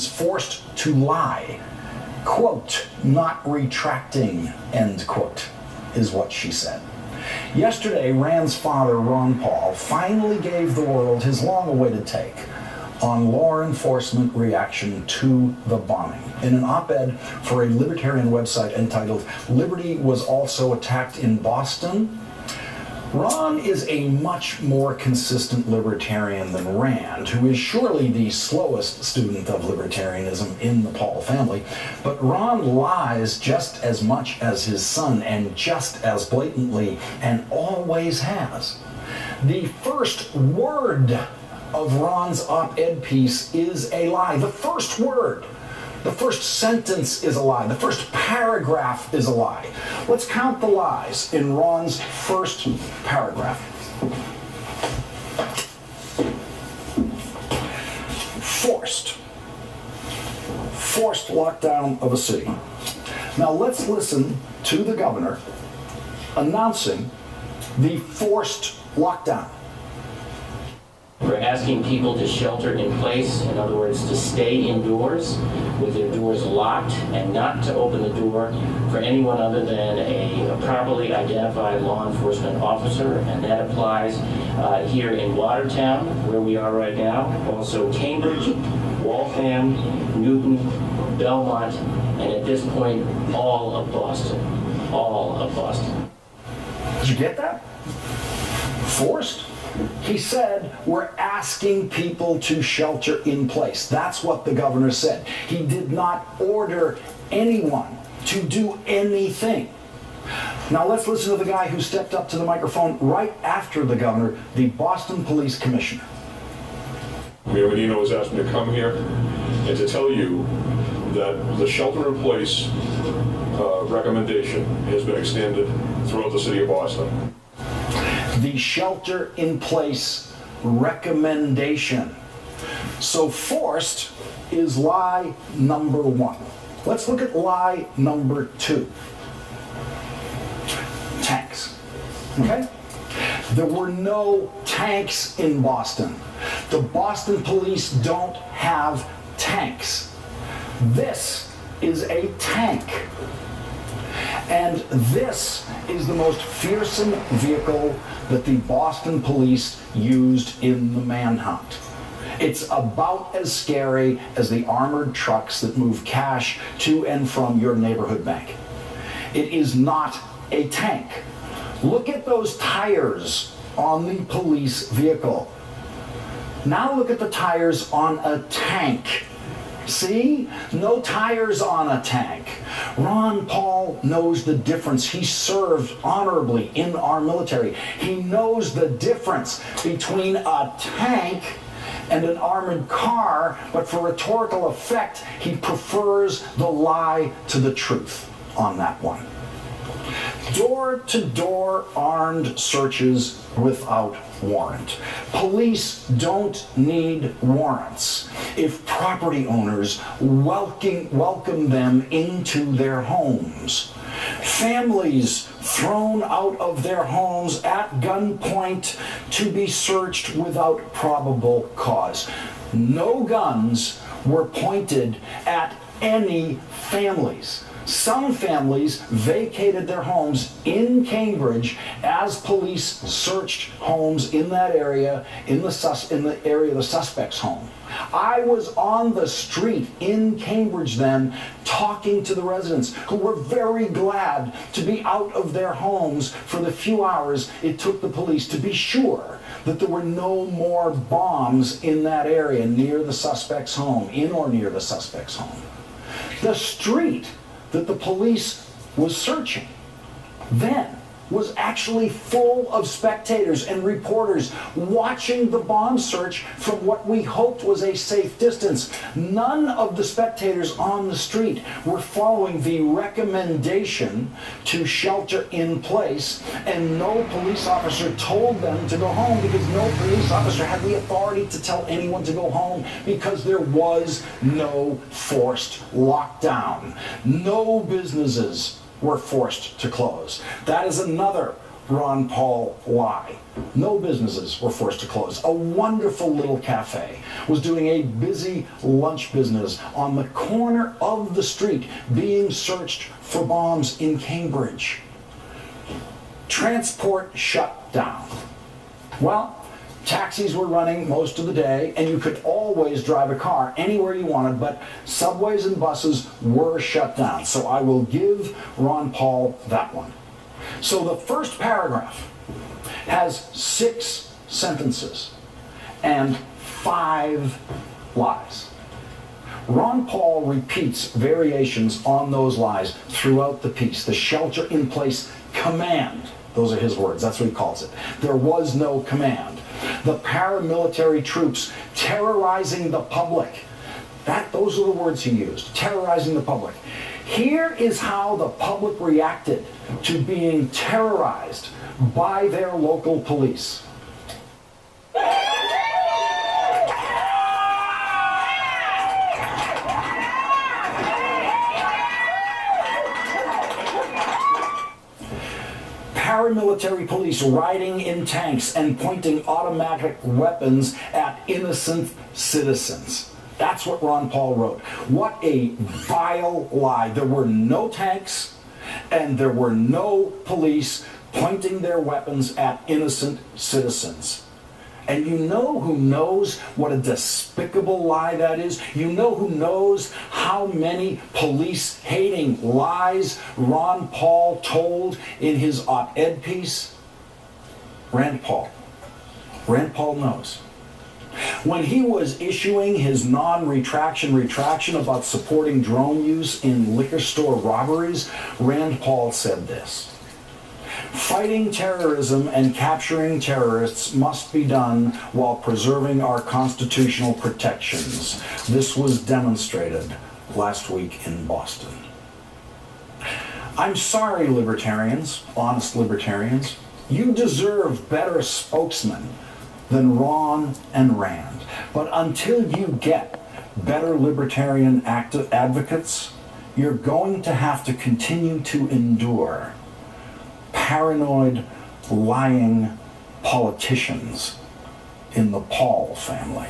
is forced to lie. Quote, not retracting, end quote, is what she said. Yesterday, Rand's father, Ron Paul, finally gave the world his long-awaited take on law enforcement reaction to the bombing. In an op-ed for a libertarian website entitled "Liberty Was Also Attacked in Boston," Ron is a much more consistent libertarian than Rand, who is surely the slowest student of libertarianism in the Paul family. But Ron lies just as much as his son, and just as blatantly, and always has. The first word of Ron's op-ed piece is a lie. The first word. The first sentence is a lie. The first paragraph is a lie. Let's count the lies in Ron's first paragraph. Forced lockdown of a city. Now let's listen to the governor announcing the forced lockdown. We're asking people to shelter in place, in other words, to stay indoors with their doors locked and not to open the door for anyone other than a properly identified law enforcement officer, and that applies here in Watertown, where we are right now, also Cambridge, Waltham, Newton, Belmont, and at this point, all of Boston. All of Boston. Did you get that? Forced? He said, we're asking people to shelter in place. That's what the governor said. He did not order anyone to do anything. Now let's listen to the guy who stepped up to the microphone right after the governor, the Boston Police Commissioner. Mayor Menino has asked me to come here and to tell you that the shelter-in-place recommendation has been extended throughout the city of Boston. The shelter-in-place recommendation. So forced is lie number one. Let's look at lie number two. Tanks. Okay? There were no tanks in Boston. The Boston police don't have tanks. This is a tank. And this is the most fearsome vehicle that the Boston police used in the manhunt. It's about as scary as the armored trucks that move cash to and from your neighborhood bank. It is not a tank. Look at those tires on the police vehicle. Now look at the tires on a tank. See? No tires on a tank. Ron Paul knows the difference. He served honorably in our military. He knows the difference between a tank and an armored car, but for rhetorical effect, he prefers the lie to the truth on that one. Door-to-door armed searches without warrant. Police don't need warrants if property owners welcome them into their homes. Families thrown out of their homes at gunpoint to be searched without probable cause. No guns were pointed at any families. Some families vacated their homes in Cambridge as police searched homes in that area, in the area of the suspect's home. I was on the street in Cambridge then talking to the residents who were very glad to be out of their homes for the few hours it took the police to be sure that there were no more bombs in that area near the suspect's home, in or near the suspect's home. The street that the police was searching then was actually full of spectators and reporters watching the bomb search from what we hoped was a safe distance. None of the spectators on the street were following the recommendation to shelter in place, and no police officer told them to go home because no police officer had the authority to tell anyone to go home because there was no forced lockdown. No businesses were forced to close. That is another Ron Paul lie. No businesses were forced to close. A wonderful little cafe was doing a busy lunch business on the corner of the street being searched for bombs in Cambridge. Transport shut down. Well, taxis were running most of the day, and you could always drive a car anywhere you wanted, but subways and buses were shut down. So I will give Ron Paul that one. So the first paragraph has 6 sentences and 5 lies. Ron Paul repeats variations on those lies throughout the piece. The shelter-in-place command, those are his words, that's what he calls it. There was no command. The paramilitary troops terrorizing the public. Those are the words he used, terrorizing the public. Here is how the public reacted to being terrorized by their local police. Paramilitary police riding in tanks and pointing automatic weapons at innocent citizens. That's what Ron Paul wrote. What a vile lie. There were no tanks and there were no police pointing their weapons at innocent citizens. And you know who knows what a despicable lie that is? You know who knows how many police-hating lies Ron Paul told in his op-ed piece? Rand Paul. Rand Paul knows. When he was issuing his non-retraction about supporting drone use in liquor store robberies, Rand Paul said this: "Fighting terrorism and capturing terrorists must be done while preserving our constitutional protections. This was demonstrated last week in Boston." I'm sorry, libertarians, honest libertarians. You deserve better spokesmen than Ron and Rand. But until you get better libertarian advocates, you're going to have to continue to endure paranoid, lying politicians in the Paul family.